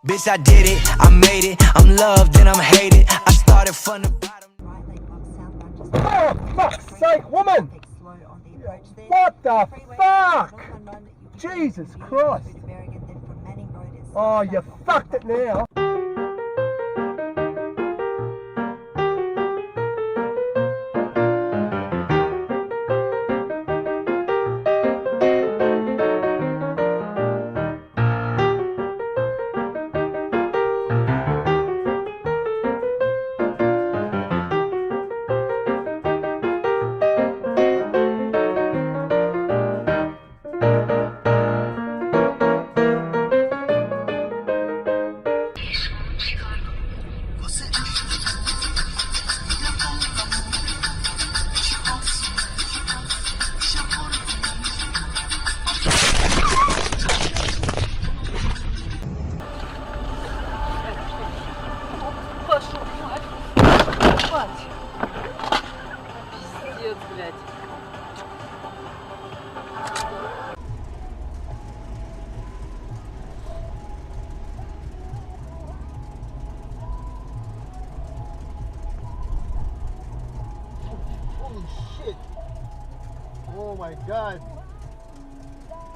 Bitch, I did it, I made it, I'm loved and I'm hated. I started from the bottom. Oh, fuck's sake, woman! What the fuck? Jesus Christ! Oh, you fucked it now. Пиздец, блядь. Holy shit! Oh my god!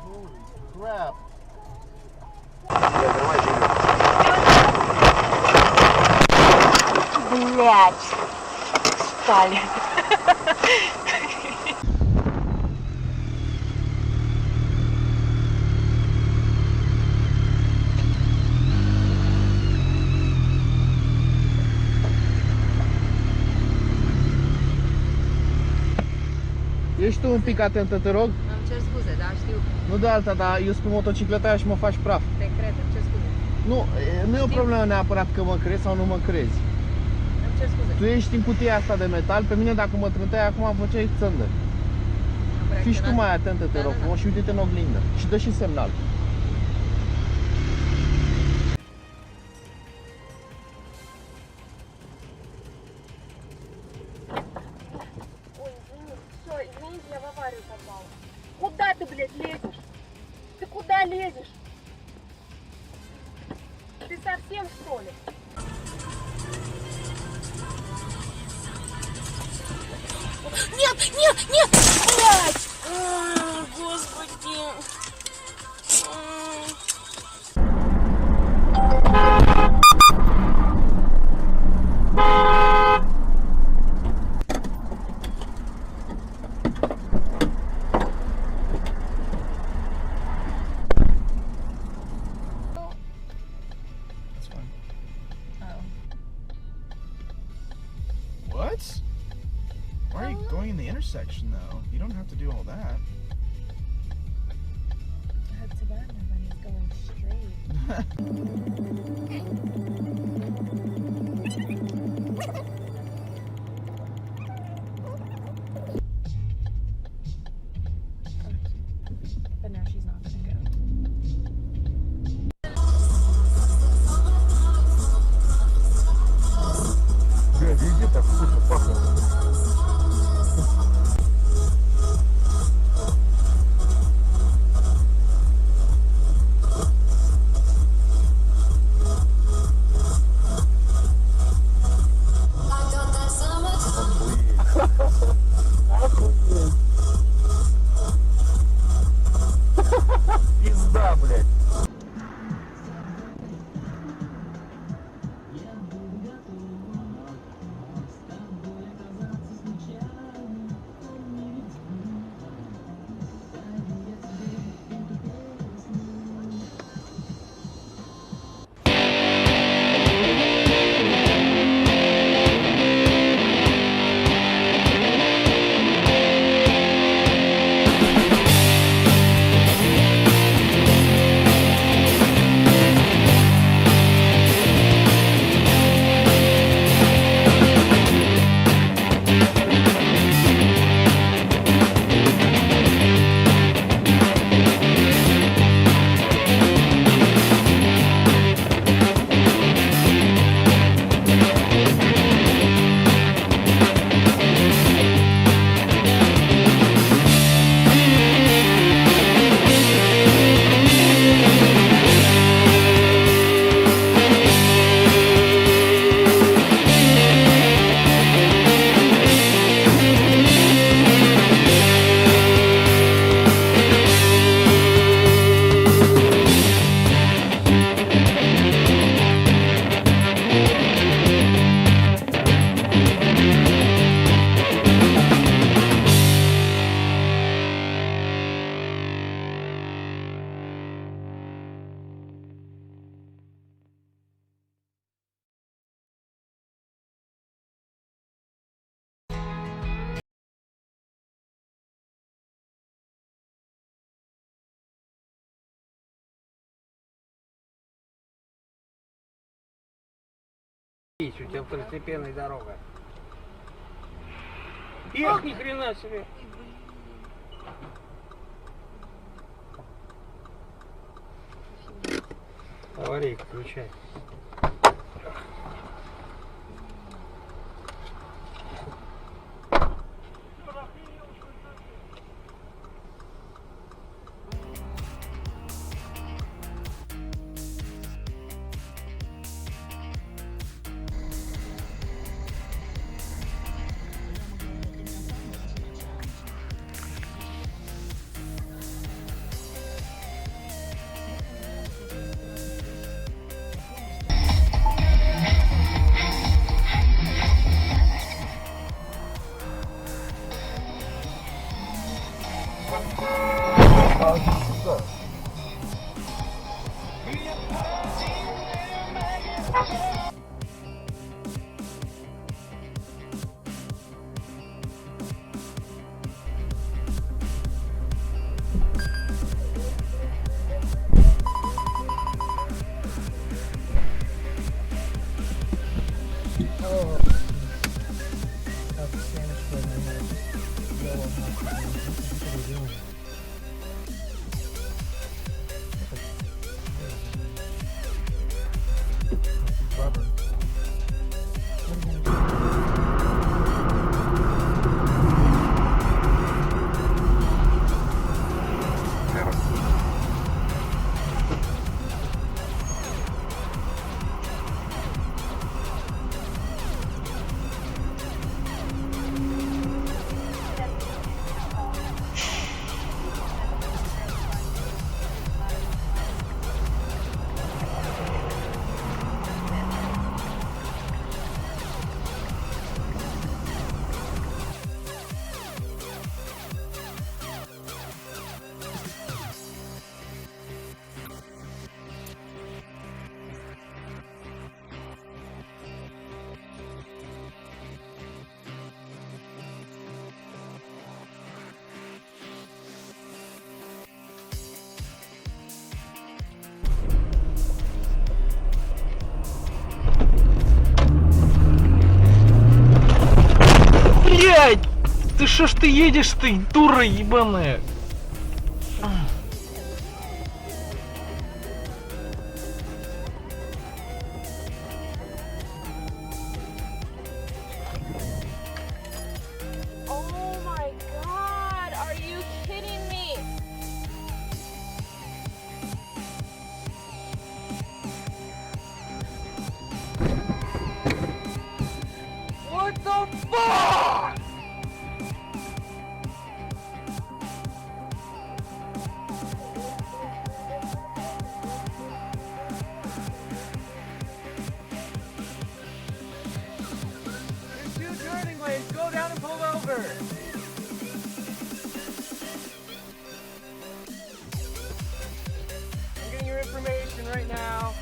Holy crap! Блядь. Стали. Ești tu un pic atentă, te rog? Îmi cer scuze, da, știu. Nu de alta, dar eu sunt pe motocicleta aia și mă faci praf. Te cred, îmi cer scuze. Nu e o problemă neapărat că mă crezi sau nu mă crezi. Îmi cer scuze. Tu ești în cutia asta de metal, pe mine dacă mă trânteai acum făceai țândă. Fii și tu mai atentă, te rog, frumos, și uite-te în oglindă. Și dă și semnal. Извините, я в аварию попала. Куда ты, блядь, лезешь? Ты куда лезешь? Ты совсем, что ли? Нет, нет, нет! Блядь! Господи! What? Why are you going in the intersection though? You don't have to do all that. That's bad when he's going straight. But now she's not gonna go. Блядь, везде так вкусно пахнет. У тебя второстепенная дорога. Эх, ни хрена себе. Аварийка, включай. Блять! Ты шо ж ты едешь, ты, дура ебаная? Oh my god, are you kidding me? What the fuck? There's 2 turning lanes. Go down and pull over. I'm getting your information right now.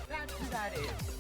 That's who that is.